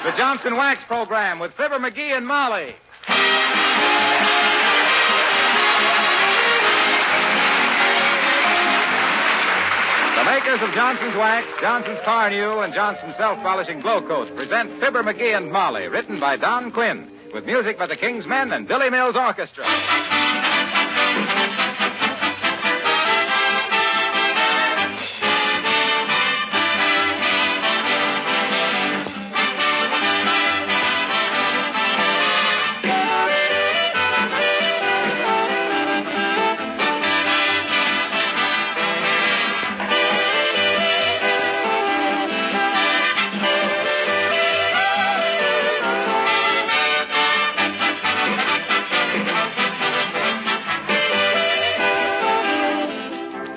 The Johnson Wax Program with Fibber McGee and Molly. The makers of Johnson's Wax, Johnson's Car New, and Johnson's Self-Polishing Glow Coat present Fibber McGee and Molly, written by Don Quinn, with music by the King's Men and Billy Mills Orchestra.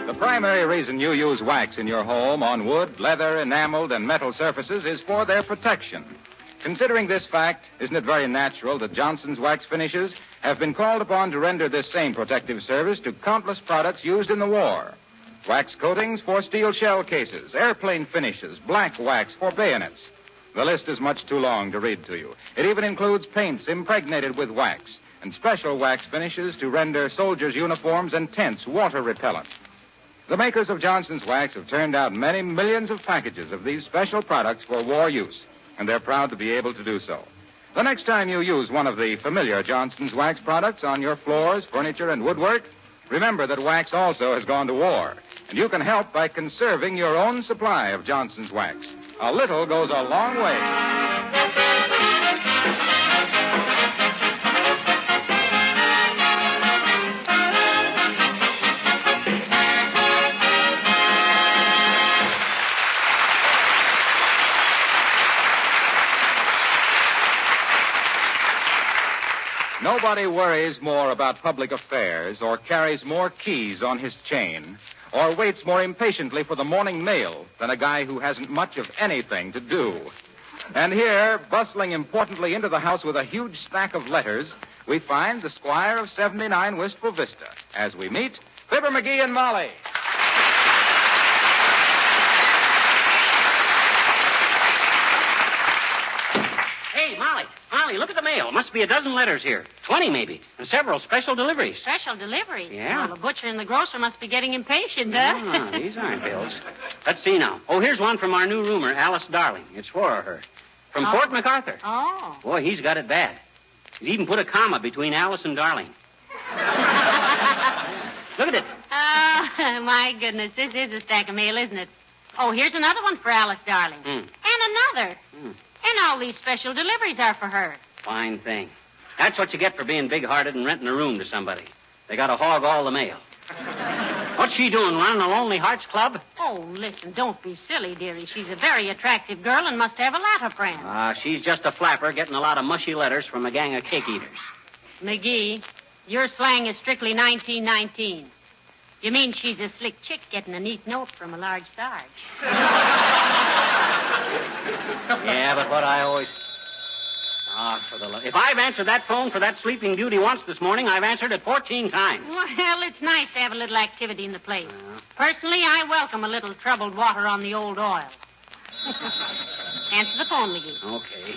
The primary reason you use wax in your home on wood, leather, enameled, and metal surfaces is for their protection. Considering this fact, isn't it very natural that Johnson's Wax Finishes have been called upon to render this same protective service to countless products used in the war? Wax coatings for steel shell cases, airplane finishes, black wax for bayonets. The list is much too long to read to you. It even includes paints impregnated with wax and special wax finishes to render soldiers' uniforms and tents water repellent. The makers of Johnson's Wax have turned out many millions of packages of these special products for war use, and they're proud to be able to do so. The next time you use one of the familiar Johnson's Wax products on your floors, furniture, and woodwork, remember that wax also has gone to war, and you can help by conserving your own supply of Johnson's Wax. A little goes a long way. Nobody worries more about public affairs or carries more keys on his chain or waits more impatiently for the morning mail than a guy who hasn't much of anything to do. And here, bustling importantly into the house with a huge stack of letters, we find the Squire of 79 Wistful Vista as we meet Fibber McGee and Molly. Hey, Molly, look at the mail. Must be a dozen letters here. 20, maybe. And several special deliveries. Special deliveries? Yeah. Well, the butcher and the grocer must be getting impatient, huh? Ah, these aren't bills. Let's see now. Oh, here's one from our new roomer, Alice Darling. It's for her. From Fort MacArthur. Oh. Boy, he's got it bad. He's even put a comma between Alice and Darling. Look at it. Oh, my goodness. This is a stack of mail, isn't it? Oh, here's another one for Alice Darling. And another. And all these special deliveries are for her. Fine thing. That's what you get for being big-hearted and renting a room to somebody. They got to hog all the mail. What's she doing, running the Lonely Hearts Club? Oh, listen, don't be silly, dearie. She's a very attractive girl and must have a lot of friends. She's just a flapper getting a lot of mushy letters from a gang of cake eaters. McGee, your slang is strictly 1919. You mean she's a slick chick getting a neat note from a large Sarge. Yeah, but what I always... If I've answered that phone for that sleeping beauty once this morning, I've answered it 14 times. Well, it's nice to have a little activity in the place. Personally, I welcome a little troubled water on the old oil. Answer the phone, McGee. Okay.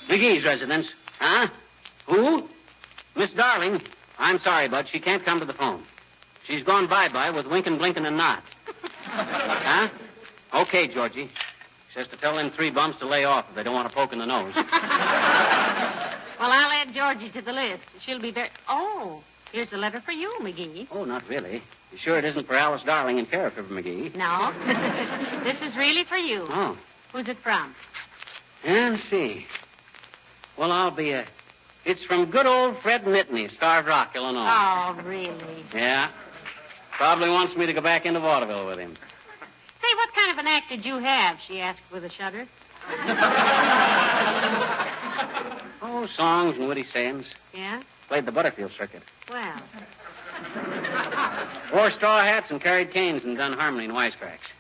McGee's residence. Huh? Who? Miss Darling. I'm sorry, bud. She can't come to the phone. She's gone bye-bye with Winkin', Blinkin', and Nod. Huh? Okay, Georgie. Says to tell them 3 bums to lay off if they don't want to poke in the nose. Well, I'll add Georgie to the list. She'll be very... Oh, here's a letter for you, McGee. Oh, not really. You sure it isn't for Alice Darling and care of Fibber McGee? No. This is really for you. Oh. Who's it from? Let's see. Well, I'll be It's from good old Fred Nitney, Starved Rock, Illinois. Oh, really? Yeah. Probably wants me to go back into vaudeville with him. Say, what kind of an act did you have? She asked with a shudder. Oh, songs and witty sayings. Yeah? Played the Butterfield circuit. Well. Wore straw hats and carried canes and done harmony and wisecracks.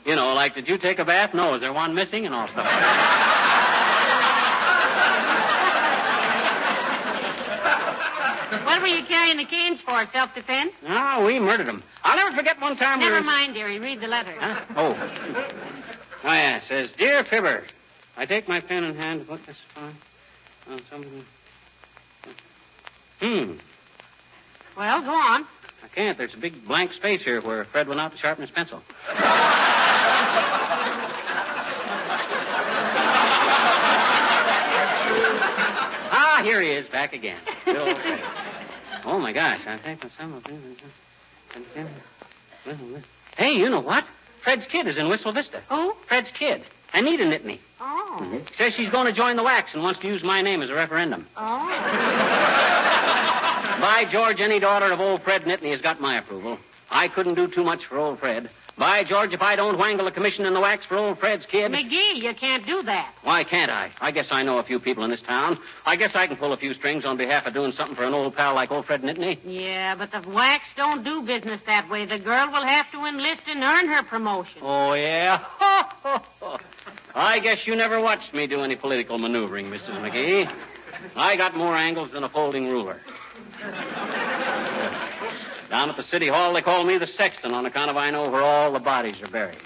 You know, like, did you take a bath? No, is there one missing? And all stuff like that. What were you carrying the canes for? Self-defense? No, we murdered them. I'll never forget one time Never mind, dearie. Read the letter. Huh? Oh. Oh, yeah. It says, Dear Fibber, I take my pen in hand to put this on something. Well, go on. I can't. There's a big blank space here where Fred went out to sharpen his pencil. Here he is, back again. Oh, my gosh. I think some. Hey, you know what? Fred's kid is in Whistle Vista. Who? Fred's kid. Anita Nitney. Oh. Says she's going to join the WACs and wants to use my name as a referendum. Oh. By George, any daughter of old Fred Nitney has got my approval. I couldn't do too much for old Fred. By George, if I don't wangle a commission in the WACs for old Fred's kid... McGee, you can't do that. Why can't I? I guess I know a few people in this town. I guess I can pull a few strings on behalf of doing something for an old pal like old Fred Nitney. Yeah, but the WACs don't do business that way. The girl will have to enlist and earn her promotion. Oh, yeah? I guess you never watched me do any political maneuvering, Mrs. McGee. I got more angles than a folding ruler. Down at the city hall, they call me the sexton on account of I know where all the bodies are buried.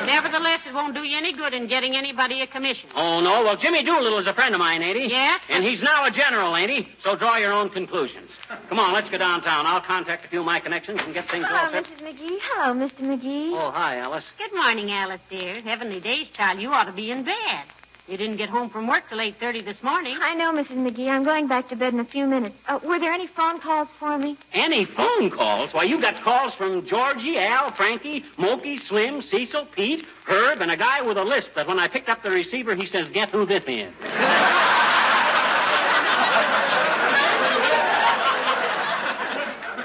Nevertheless, it won't do you any good in getting anybody a commission. Oh, no? Well, Jimmy Doolittle is a friend of mine, ain't he? Yes. And he's now a general, ain't he? So draw your own conclusions. Come on, let's go downtown. I'll contact a few of my connections and get things all set. Mrs. McGee. Hello, Mr. McGee. Oh, hi, Alice. Good morning, Alice, dear. Heavenly days, child. You ought to be in bed. You didn't get home from work till 8:30 this morning. I know, Mrs. McGee. I'm going back to bed in a few minutes. Were there any phone calls for me? Any phone calls? Why, you got calls from Georgie, Al, Frankie, Mokey, Slim, Cecil, Pete, Herb, and a guy with a lisp that when I picked up the receiver, he says, "Get who this is."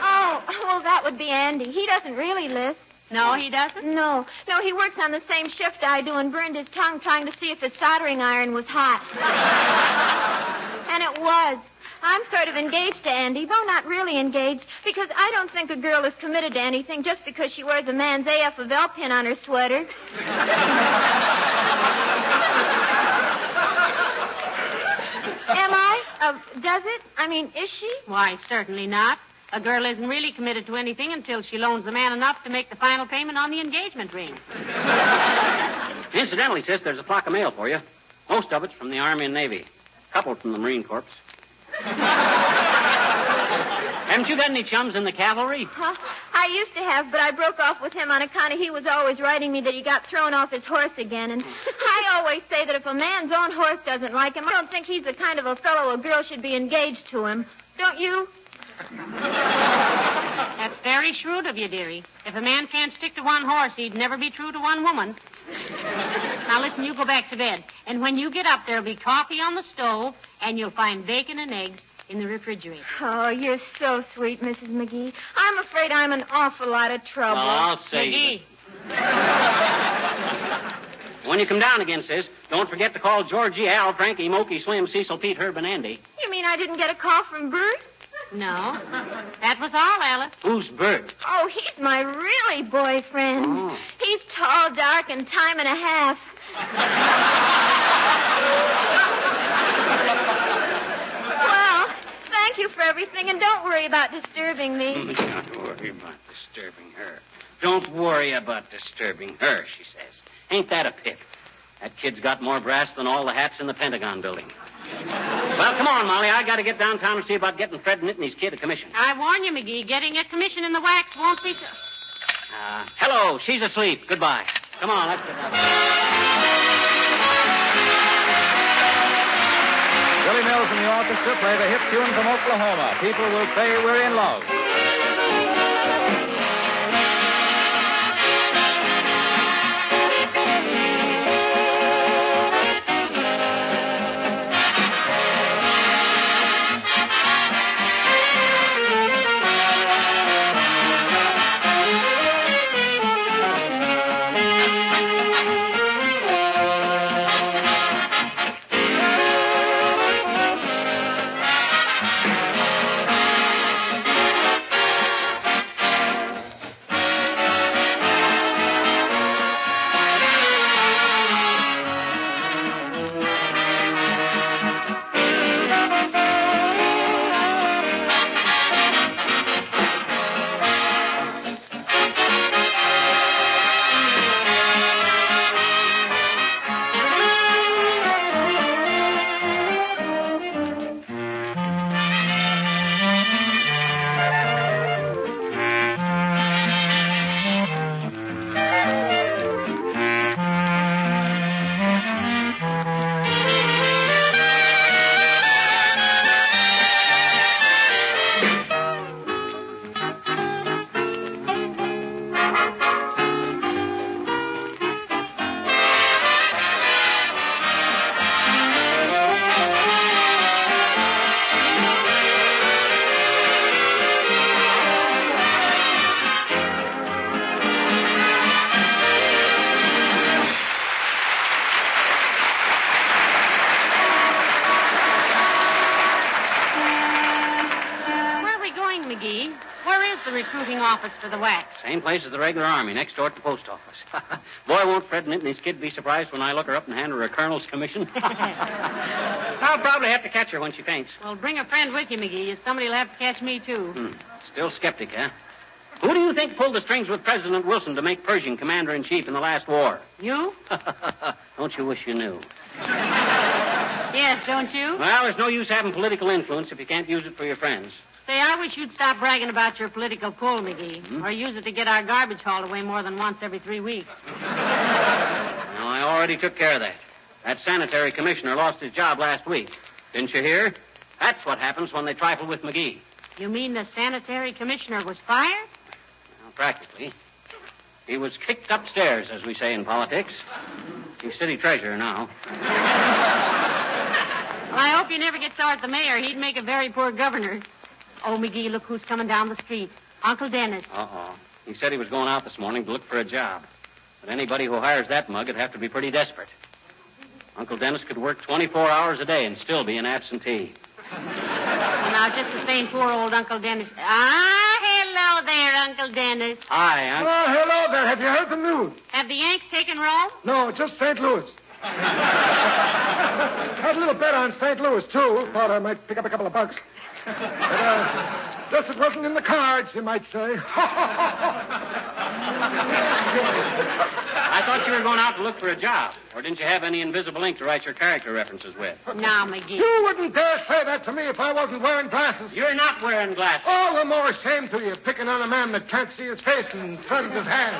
Oh, well, that would be Andy. He doesn't really lisp. No, he doesn't? No, he works on the same shift I do and burned his tongue trying to see if his soldering iron was hot. And it was. I'm sort of engaged to Andy, though not really engaged, because I don't think a girl is committed to anything just because she wears a man's AF of L pin on her sweater. Am I? Does it? I mean, is she? Why, certainly not. A girl isn't really committed to anything until she loans the man enough to make the final payment on the engagement ring. Incidentally, sis, there's a flock of mail for you. Most of it's from the Army and Navy. A couple from the Marine Corps. Haven't you got any chums in the cavalry? Huh? I used to have, but I broke off with him on account of he was always writing me that he got thrown off his horse again. And I always say that if a man's own horse doesn't like him, I don't think he's the kind of a fellow a girl should be engaged to him. Don't you? That's very shrewd of you, dearie. If a man can't stick to one horse, he'd never be true to one woman. Now, listen, you go back to bed. And when you get up, there'll be coffee on the stove, and you'll find bacon and eggs in the refrigerator. Oh, you're so sweet, Mrs. McGee. I'm afraid I'm an awful lot of trouble. Well, I'll say... McGee. When you come down again, sis, don't forget to call Georgie, Al, Frankie, Mokey, Slim, Cecil, Pete, Herb, and Andy. You mean I didn't get a call from Bert? No. That was all, Alice. Who's Bert? Oh, he's my really boyfriend. Oh. He's tall, dark, and time and a half. Well, thank you for everything, and don't worry about disturbing me. Don't worry about disturbing her. Don't worry about disturbing her, she says. Ain't that a pip? That kid's got more brass than all the hats in the Pentagon building. Well, come on, Molly. I got to get downtown and see about getting Fred Nitney's kid a commission. I warn you, McGee, getting a commission in the WACs won't be so... Hello. She's asleep. Goodbye. Come on, let's get down. Billy Mills and the orchestra play the hit tune from Oklahoma. People will say we're in love. recruiting office for the WACs. Same place as the regular army, next door to the post office. Boy, won't Fred Nitney's kid be surprised when I look her up and hand her a colonel's commission. I'll probably have to catch her when she faints. Well, bring a friend with you, McGee. Somebody will have to catch me, too. Still skeptic, huh? Who do you think pulled the strings with President Wilson to make Pershing commander-in-chief in the last war? You? Don't you wish you knew? Yes, don't you? Well, there's no use having political influence if you can't use it for your friends. Say, I wish you'd stop bragging about your political pull, McGee. Or use it to get our garbage hauled away more than once every 3 weeks. No, I already took care of that. That sanitary commissioner lost his job last week. Didn't you hear? That's what happens when they trifle with McGee. You mean the sanitary commissioner was fired? Well, practically. He was kicked upstairs, as we say in politics. He's city treasurer now. Well, I hope you never get sore at the mayor. He'd make a very poor governor. Oh, McGee, look who's coming down the street. Uncle Dennis. Uh-oh. He said he was going out this morning to look for a job. But anybody who hires that mug would have to be pretty desperate. Uncle Dennis could work 24 hours a day and still be an absentee. Well, now, just the same poor old Uncle Dennis. Ah, hello there, Uncle Dennis. Hi, Uncle. Oh, hello there. Have you heard the news? Have the Yanks taken Rome? No, just St. Louis. Had a little bet on St. Louis, too. Thought I might pick up a couple of bucks. But, just it wasn't in the cards, you might say. I thought you were going out to look for a job. Or didn't you have any invisible ink to write your character references with? Now, McGee. You wouldn't dare say that to me if I wasn't wearing glasses. You're not wearing glasses. All the more shame to you, picking on a man that can't see his face in front of his hand.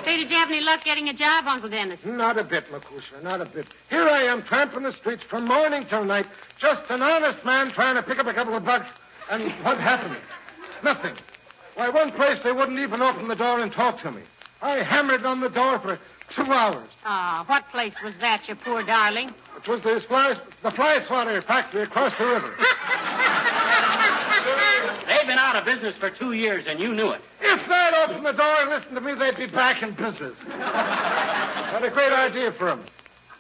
Say, did you have any luck getting a job, Uncle Dennis? Not a bit, Makusha, not a bit. Here I am tramping the streets from morning till night, just an honest man trying to pick up a couple of bucks, and what happened? Nothing. Why, one place they wouldn't even open the door and talk to me. I hammered on the door for 2 hours. Ah, what place was that, you poor darling? It was the fly swatter factory across the river. They've been out of business for 2 years, and you knew it. If they'd opened the door and listened to me, they'd be back in business. Got a great idea for them.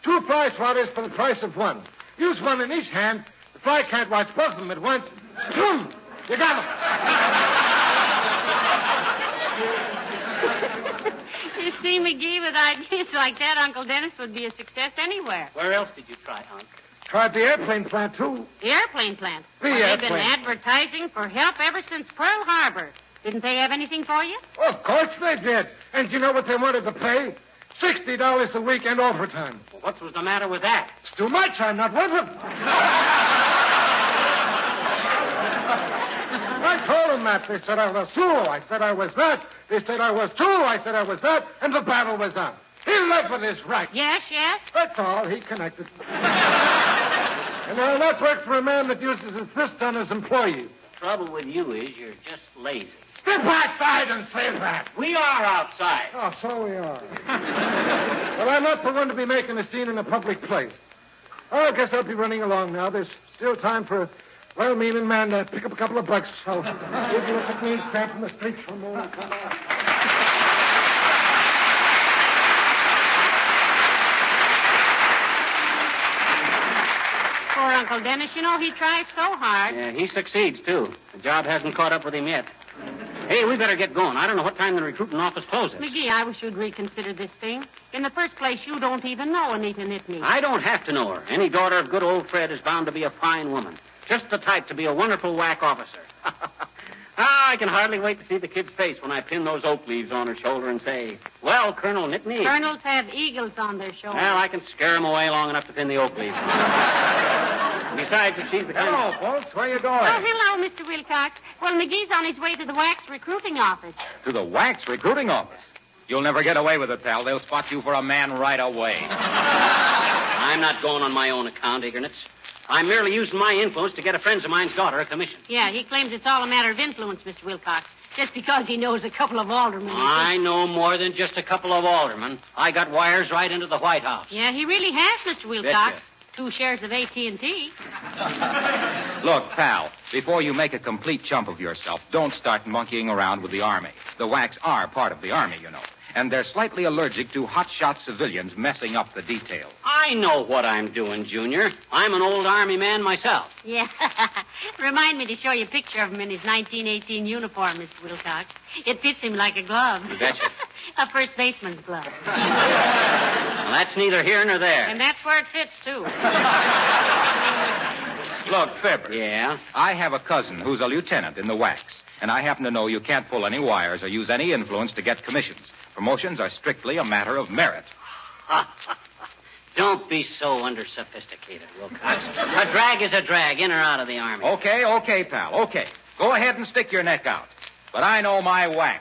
2 fly swatters for the price of 1. Use 1 in each hand. The fly can't watch both of them at once. Boom! You got them. You see, McGee, with ideas like that, Uncle Dennis would be a success anywhere. Where else did you try, Unc? Tried the airplane plant, too. The airplane plant? The They've been airplane. advertising for help ever since Pearl Harbor. Didn't they have anything for you? Of course they did. And you know what they wanted to pay? $60 a week and overtime. Well, what was the matter with that? It's too much. I'm not with them. I told them that. They said I was fool. I said I was that. They said I was too. I said I was that. And the battle was on. He led with his right. Yes, yes. That's all. He connected. And I'll not work for a man that uses his fist on his employees. The trouble with you is you're just lazy. Step outside and say that. We are outside. Oh, so we are. Well, I'm not the one to be making a scene in a public place. Oh, I guess I'll be running along now. There's still time for a well-meaning man to pick up a couple of bucks. So if you look at me tramping the streets for a moment. Come on. Poor Uncle Dennis, you know, he tries so hard. Yeah, he succeeds, too. The job hasn't caught up with him yet. Hey, we better get going. I don't know what time the recruiting office closes. McGee, I wish you'd reconsider this thing. In the first place, you don't even know Anita Nitney. I don't have to know her. Any daughter of good old Fred is bound to be a fine woman. Just the type to be a wonderful WAC officer. I can hardly wait to see the kid's face when I pin those oak leaves on her shoulder and say, "Well, Colonel Nitney." Colonels have eagles on their shoulders. Well, I can scare them away long enough to pin the oak leaves. Besides, if she's the kind Hello, folks. Where you going? Oh, hello, Mr. Wilcox. Well, McGee's on his way to the WAC's recruiting office. To the WAC's recruiting office. You'll never get away with it, pal. They'll spot you for a man right away. I'm not going on my own account, Ignatz. I'm merely using my influence to get a friend of mine's daughter a commission. Yeah, he claims it's all a matter of influence, Mr. Wilcox. Just because he knows a couple of aldermen. I know more than just a couple of aldermen. I got wires right into the White House. Yeah, he really has, Mr. Wilcox. Betcha. 2 shares of AT&T. Look, pal, before you make a complete chump of yourself, don't start monkeying around with the Army. The WACs are part of the Army, you know. and they're slightly allergic to hotshot civilians messing up the detail. I know what I'm doing, Junior. I'm an old Army man myself. Yeah. Remind me to show you a picture of him in his 1918 uniform, Mr. Wilcox. It fits him like a glove. You betcha. A first baseman's glove. Well, that's neither here nor there. And that's where it fits, too. Look, Fibber. Yeah? I have a cousin who's a lieutenant in the WACs, and I happen to know you can't pull any wires or use any influence to get commissions. Promotions are strictly a matter of merit. Don't be so under-sophisticated, Wilcox. A drag is a drag, in or out of the Army. Okay, pal, okay. Go ahead and stick your neck out. But I know my WACs.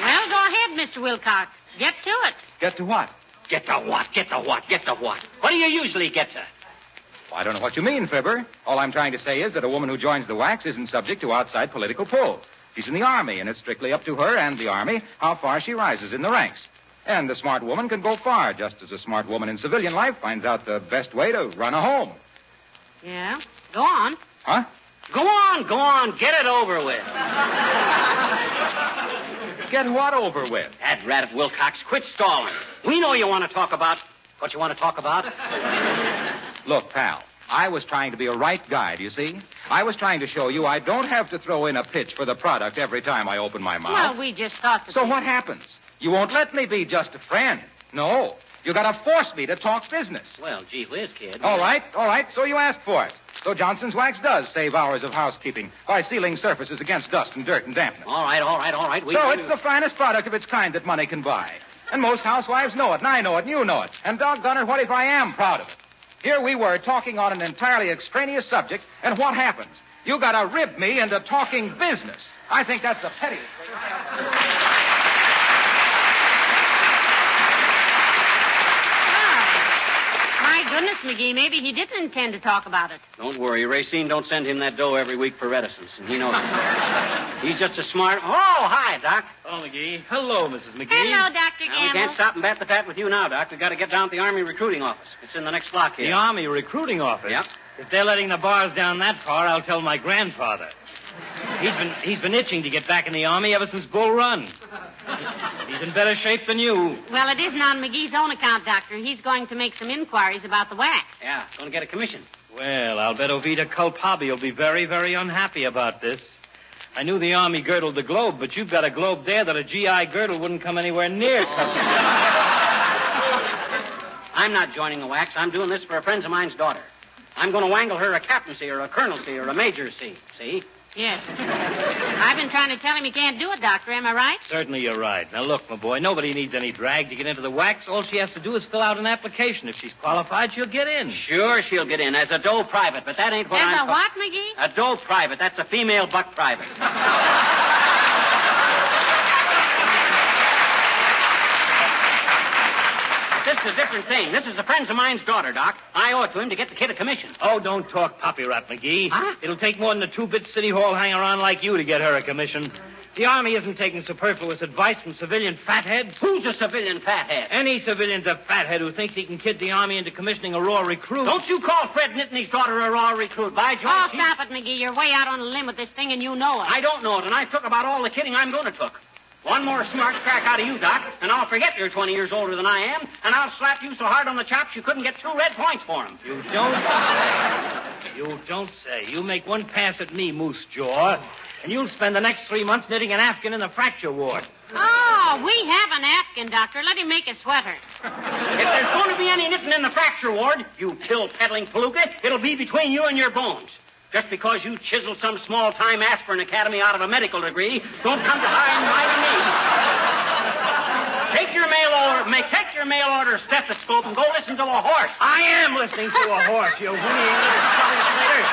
Well, go ahead, Mr. Wilcox. Get to it. Get to what? Get to what? Get to what? Get to what? What do you usually get to? Well, I don't know what you mean, Fibber. All I'm trying to say is that a woman who joins the WACs isn't subject to outside political pull. She's in the Army, and it's strictly up to her and the Army how far she rises in the ranks. And a smart woman can go far, just as a smart woman in civilian life finds out the best way to run a home. Yeah? Go on. Huh? Go on. Get it over with. Get what over with? That rat Wilcox, quit stalling. We know you want to talk about what you want to talk about. Look, pal, I was trying to be a right guy, do you see? I was trying to show you I don't have to throw in a pitch for the product every time I open my mouth. Well, we just thought that... So what happens? You won't let me be just a friend. No. You gotta force me to talk business. Well, gee whiz, kid. All right. So you asked for it. So Johnson's Wax does save hours of housekeeping by sealing surfaces against dust and dirt and dampness. All right. It's the finest product of its kind that money can buy. And most housewives know it, and I know it, and you know it. And doggone it, what if I am proud of it? Here we were talking on an entirely extraneous subject, and what happens? You gotta rib me into talking business. I think that's the pettiest thing. My goodness, McGee, maybe he didn't intend to talk about it. Don't worry. Racine don't send him that dough every week for reticence, and he knows it. He's just a smart... Oh, hi, Doc. Oh, McGee. Hello, Mrs. McGee. Hello, Dr. Now, Gamble. we can't stop and bat the tat with you now, Doc. We've got to get down to the Army recruiting office. It's in the next block here. The Army recruiting office? Yep. If they're letting the bars down that far, I'll tell my grandfather. He's been itching to get back in the Army ever since Bull Run. He's in better shape than you. Well, it isn't on McGee's own account, Doctor. He's going to make some inquiries about the WAC. Yeah, going to get a commission. Well, I'll bet Ovita Culpabi will be very, very unhappy about this. I knew the Army girdled the globe, but you've got a globe there that a GI girdle wouldn't come anywhere near. I'm not joining the WACs. I'm doing this for a friend of mine's daughter. I'm going to wangle her a captaincy or a colonelcy or a majorcy. See? Yes. I've been trying to tell him he can't do it, Doctor. Am I right? Certainly you're right. Now, look, my boy, nobody needs any drag to get into the WACs. All she has to do is fill out an application. If she's qualified, she'll get in. Sure, she'll get in as a doe private, but that ain't what As I'm... a what, McGee? A doe private. That's a female buck private. This is a different thing. This is a friend of mine's daughter, Doc. I owe it to him to get the kid a commission. Oh, don't talk poppy rot, McGee. Huh? It'll take more than a two-bit city hall hanger-on like you to get her a commission. The Army isn't taking superfluous advice from civilian fatheads. Who's a civilian fathead? Any civilian's a fathead who thinks he can kid the Army into commissioning a raw recruit. Don't you call Fred Nitney's daughter a raw recruit. By George, Oh, stop it, McGee. You're way out on a limb with this thing, and you know it. I don't know it, and I've took about all the kidding I'm going to took. One more smart crack out of you, Doc, and I'll forget you're 20 years older than I am, and I'll slap you so hard on the chops you couldn't get 2 red points for him. You don't say. You don't say. You make one pass at me, Moose Jaw, and you'll spend the next 3 months knitting an Afghan in the fracture ward. Oh, we have an Afghan, Doctor. Let him make a sweater. If there's going to be any knitting in the fracture ward, you pill-peddling palooka, it'll be between you and your bones. Just because you chiseled some small-time aspirin academy out of a medical degree, don't come to high and mighty me. Take your mail order stethoscope and go listen to a horse. I am listening to a horse, you whinnying little translator.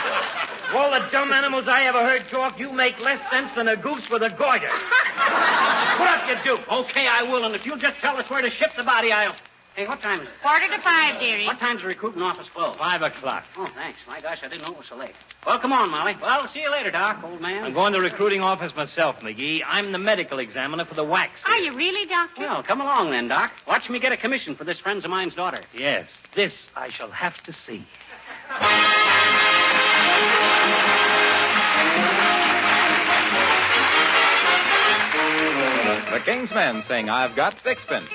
Of all the dumb animals I ever heard talk, you make less sense than a goose with a goiter. Put up your dupe. Okay, I will, and if you'll just tell us where to ship the body, I'll... Hey, what time is it? 4:45, dearie. What time's the recruiting office close? 5 o'clock. Oh, thanks. My gosh, I didn't know it was so late. Well, come on, Molly. Well, see you later, Doc, old man. I'm going to the recruiting office myself, McGee. I'm the medical examiner for the WACs. Are you really, Doctor? Well, come along then, Doc. Watch me get a commission for this friend of mine's daughter. Yes, this I shall have to see. The King's Men sing I've Got Sixpence.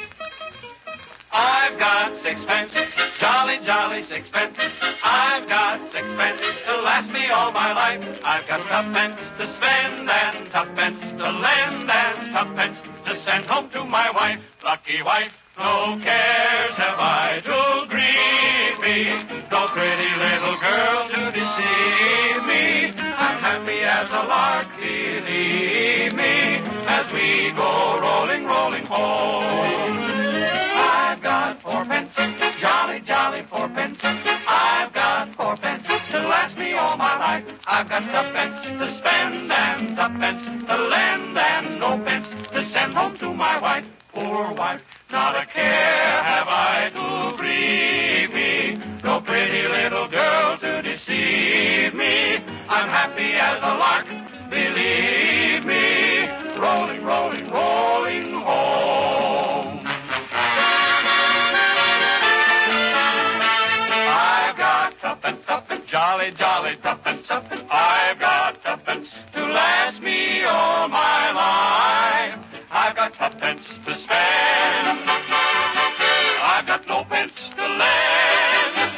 I've got sixpence, jolly, jolly sixpence. I've got sixpence to last me all my life. I've got tuppence to spend and tuppence to lend and tuppence to send home to my wife. Lucky wife, no cares have I to grieve me. No pretty little girl to deceive me. I'm happy as a lark, believe me, as we go rolling, rolling home. I've got fourpence, jolly, jolly fourpence. I've got fourpence to last me all my life. I've got tuppence to spend and tuppence to lend and no pence to send home to my wife. Poor wife, not a care have I to grieve me. No pretty little girl to deceive me. I'm happy as a lark, believe me. Rolling, rolling, rolling home. I've got tuppence, tuppence, jolly, jolly tuppence, tuppence. I've got tuppence to last me all my life. I've got tuppence to spend. I've got no pence to lend.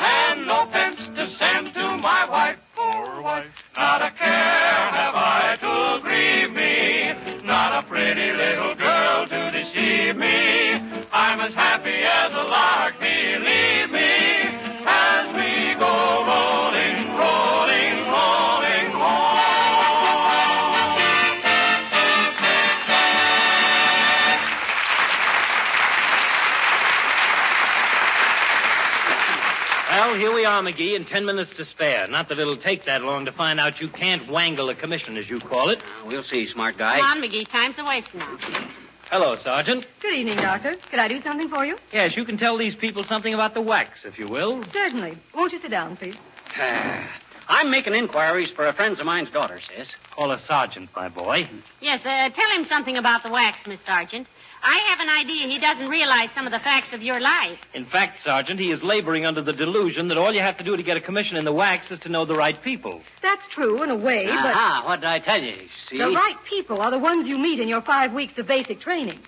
And no pence to send to my wife. Poor wife, not a care have I to grieve me. Not a pretty little girl to deceive me. I'm as happy as a lark, believe me, as we go rolling, rolling, rolling home. Well, here we are, McGee, in 10 minutes to spare. Not that it'll take that long to find out you can't wangle a commission, as you call it. We'll see, smart guy. Come on, McGee. Time's a waste now. Hello, Sergeant. Good evening, Doctor. Could I do something for you? Yes, you can tell these people something about the WACs, if you will. Certainly. Won't you sit down, please? I'm making inquiries for a friend of mine's daughter, sis. Call a sergeant, my boy. Yes, tell him something about the WACs, Miss Sargent. I have an idea he doesn't realize some of the facts of your life. In fact, Sergeant, he is laboring under the delusion that all you have to do to get a commission in the WACs is to know the right people. That's true in a way, but Aha, what did I tell you? See? the right people are the ones you meet in your 5 weeks of basic training.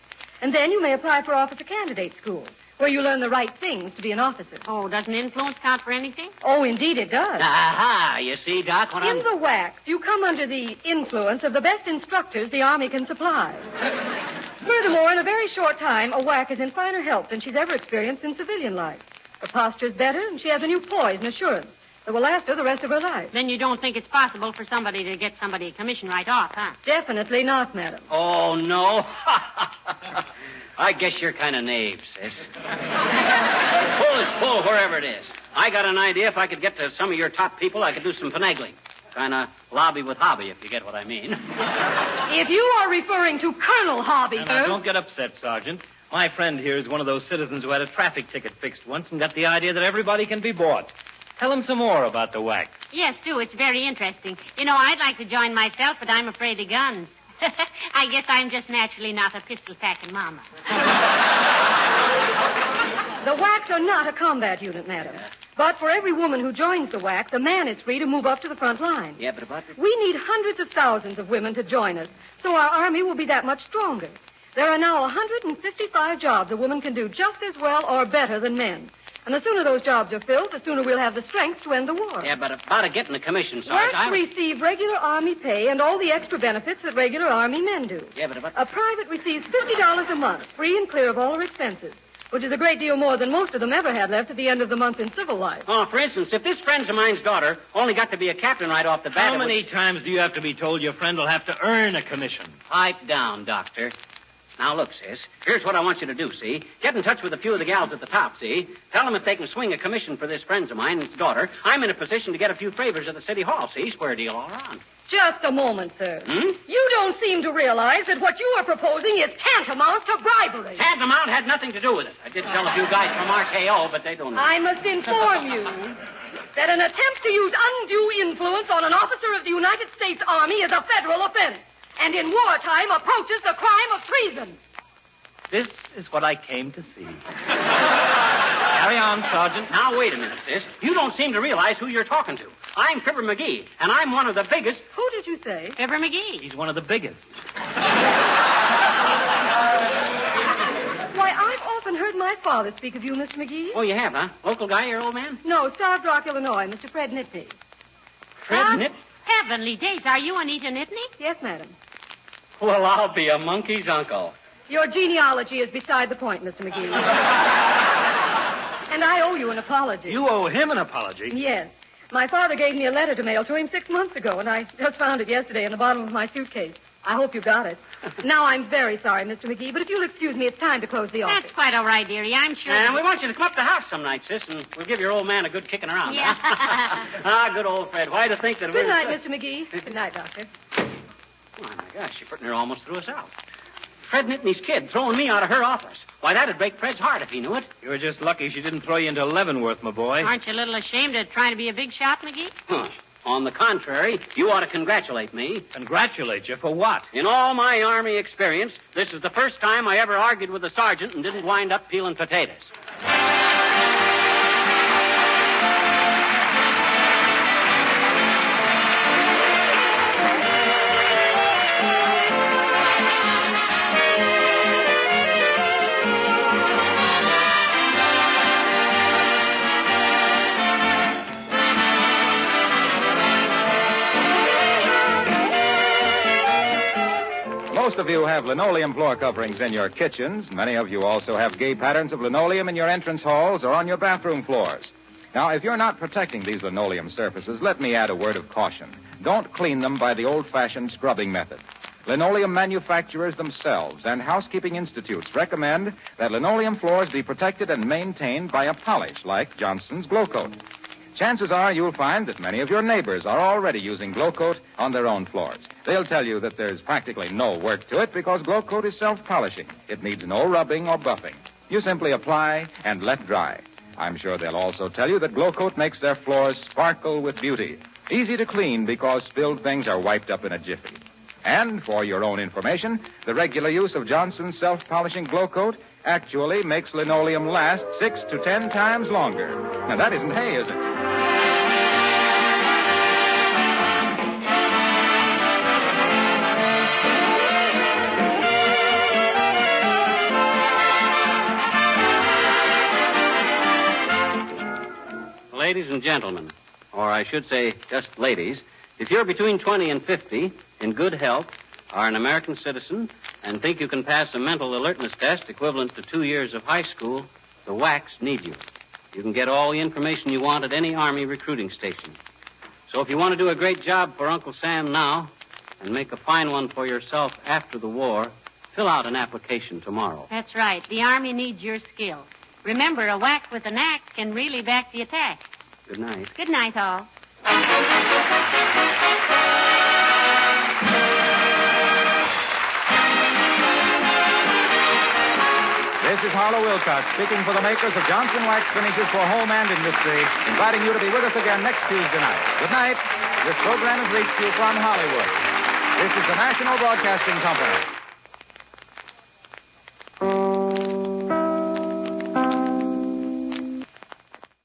And then you may apply for officer candidate school, where you learn the right things to be an officer. Oh, doesn't influence count for anything? Oh, indeed it does. Aha, you see, Doc, what In I'm... the WACs, you come under the influence of the best instructors the Army can supply. Furthermore, in a very short time, a WAC is in finer health than she's ever experienced in civilian life. Her posture's better, and she has a new poise and assurance that will last her the rest of her life. Then you don't think it's possible for somebody to get somebody a commission right off, huh? Definitely not, madam. Oh, no. I guess you're kind of naive, sis. Pull is full wherever it is. I got an idea if I could get to some of your top people, I could do some finagling. Kind of lobby with hobby, if you get what I mean. If you are referring to Colonel Hobby, Now, sir... don't get upset, Sergeant. My friend here is one of those citizens who had a traffic ticket fixed once and got the idea that everybody can be bought. Tell him some more about the WAC. Yes, do. It's very interesting. You know, I'd like to join myself, but I'm afraid of guns. I guess I'm just naturally not a pistol-packing mama. The WACs are not a combat unit, madam. But for every woman who joins the WAC, the man is free to move up to the front line. Yeah, but about... We need hundreds of thousands of women to join us, so our Army will be that much stronger. There are now 155 jobs a woman can do just as well or better than men. And the sooner those jobs are filled, the sooner we'll have the strength to end the war. Yeah, but about getting the commission, Sarge, Works receive regular Army pay and all the extra benefits that regular Army men do. Yeah, but about... A private receives $50 a month, free and clear of all her expenses, which is a great deal more than most of them ever had left at the end of the month in civil life. Oh, for instance, if this friend of mine's daughter only got to be a captain right off the bat... How many times do you have to be told your friend will have to earn a commission? Pipe down, Doctor. Now, look, sis, here's what I want you to do, see? Get in touch with a few of the gals at the top, see? Tell them if they can swing a commission for this friend of mine's daughter. I'm in a position to get a few favors at the city hall, see? Square deal all around. Just a moment, sir. You don't seem to realize that what you are proposing is tantamount to bribery. Tantamount had nothing to do with it. I did tell a few guys from RKO, but they don't know. I must inform you that an attempt to use undue influence on an officer of the United States Army is a federal offense, and in wartime approaches the crime of treason. This is what I came to see. Carry on, Sergeant. Now, wait a minute, sis. You don't seem to realize who you're talking to. I'm Fibber McGee, and I'm one of the biggest. Who did you say? Fibber McGee. He's one of the biggest. Why, I've often heard my father speak of you, Mr. McGee. Oh, you have, huh? Local guy, your old man? No, Starved Rock, Illinois, Mr. Fred Nitney. Fred Nitney? Heavenly days. Are you Anita Nitney? Yes, madam. Well, I'll be a monkey's uncle. Your genealogy is beside the point, Mr. McGee. And I owe you an apology. You owe him an apology. Yes. My father gave me a letter to mail to him 6 months ago, and I just found it yesterday in the bottom of my suitcase. I hope you got it. Now, I'm very sorry, Mr. McGee, but if you'll excuse me, it's time to close the office. That's quite all right, dearie. I'm sure. And we want you to come up to the house some night, sis, and we'll give your old man a good kicking around. Yeah. Huh? Good old Fred. Why to think that Good night, Mr. McGee. Good night, Doctor. Oh, my gosh, she pretty near almost threw us out. Fred Nitney's kid throwing me out of her office. Why, that'd break Fred's heart if he knew it. You're just lucky she didn't throw you into Leavenworth, my boy. Aren't you a little ashamed of trying to be a big shot, McGee? Huh. On the contrary, you ought to congratulate me. Congratulate you for what? In all my Army experience, this is the first time I ever argued with a sergeant and didn't wind up peeling potatoes. Most of you have linoleum floor coverings in your kitchens. Many of you also have gay patterns of linoleum in your entrance halls or on your bathroom floors. Now, if you're not protecting these linoleum surfaces, let me add a word of caution. Don't clean them by the old-fashioned scrubbing method. Linoleum manufacturers themselves and housekeeping institutes recommend that linoleum floors be protected and maintained by a polish like Johnson's Glow Coat. Chances are you'll find that many of your neighbors are already using Glow Coat on their own floors. They'll tell you that there's practically no work to it because Glow Coat is self-polishing. It needs no rubbing or buffing. You simply apply and let dry. I'm sure they'll also tell you that Glow Coat makes their floors sparkle with beauty. Easy to clean because spilled things are wiped up in a jiffy. And for your own information, the regular use of Johnson's self-polishing Glow Coat actually makes linoleum last 6 to 10 times longer. Now, that isn't hay, is it? Ladies and gentlemen, or I should say just ladies, if you're between 20 and 50, in good health, are an American citizen, and think you can pass a mental alertness test equivalent to 2 years of high school, the WACs need you. You can get all the information you want at any Army recruiting station. So if you want to do a great job for Uncle Sam now and make a fine one for yourself after the war, fill out an application tomorrow. That's right. The Army needs your skill. Remember, a whack with an axe can really back the attack. Good night. Good night, all. This is Harlow Wilcox speaking for the makers of Johnson Wax Finishes for Home and Industry, inviting you to be with us again next Tuesday night. Good night. This program has reached you from Hollywood. This is the National Broadcasting Company.